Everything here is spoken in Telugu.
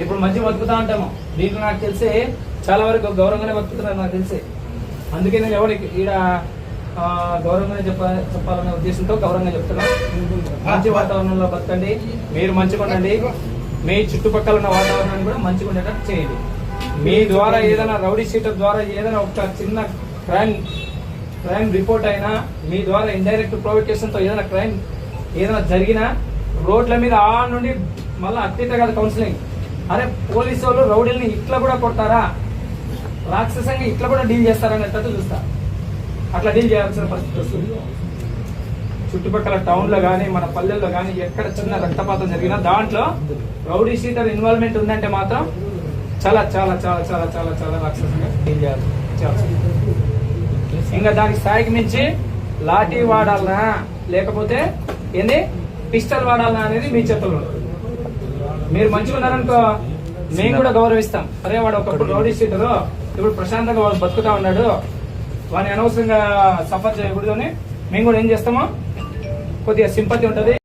ఇప్పుడు మంచి బతుకుతా ఉంటాము. దీంట్లో నాకు తెలిసి చాలా వరకు గౌరవంగానే బతుకుతున్నారు నాకు తెలిసి. అందుకే నేను ఎవరికి ఈడ గౌరవంగానే చెప్పాలనే ఉద్దేశంతో గౌరవంగా చెప్తున్నా. మంచి వాతావరణంలో బతకండి, మీరు మంచిగా ఉండండి, మీ చుట్టుపక్కల ఉన్న వాతావరణాన్ని కూడా మంచిగా ఉండేటట్టు చేయండి. మీ ద్వారా ఏదైనా రౌడీ షీటర్ ద్వారా ఏదైనా ఒక చిన్న క్రైమ్ రిపోర్ట్ అయినా, మీ ద్వారా ఇండైరెక్ట్ ప్రొవోకేషన్ తో ఏదైనా జరిగినా రోడ్ల మీద నుండి మళ్ళీ అత్యంత కాదు కౌన్సిలింగ్. అరే పోలీసు వాళ్ళు రౌడీల్ని ఇట్లా కూడా కొడతారా, రాక్షసంగా ఇట్లా కూడా డీల్ చేస్తారనేటట్టు చూస్తా. అట్లా డీల్ చేయాల్సిన పరిస్థితి వస్తుంది. చుట్టుపక్కల టౌన్లో కానీ మన పల్లెల్లో కానీ ఎక్కడ చిన్న రక్తపాతం జరిగినా దాంట్లో రౌడీ షీటర్ ఇన్వాల్వ్మెంట్ ఉందంటే మాత్రం చాలా చాలా చాలా చాలా చాలా చాలా రాక్షసంగా డీల్ చేయాలి. ఇంకా దానికి స్థాయికి మించి లాఠీ వాడాలనా లేకపోతే ఏంది పిస్టల్ వాడాలనా అనేది మీ చేతుల్లో. మీరు మంచిగా ఉన్నారనుకో మేము కూడా గౌరవిస్తాం. అరే వాడు ఒకప్పుడు రౌడీ షీటరు, ఇప్పుడు ప్రశాంతంగా వాడు బతుకుతా ఉన్నాడు, వాడిని అనవసరంగా సఫర్ చేయకూడదు అని మేము కూడా ఏం చేస్తామో కొద్దిగా సింపతి ఉంటుంది.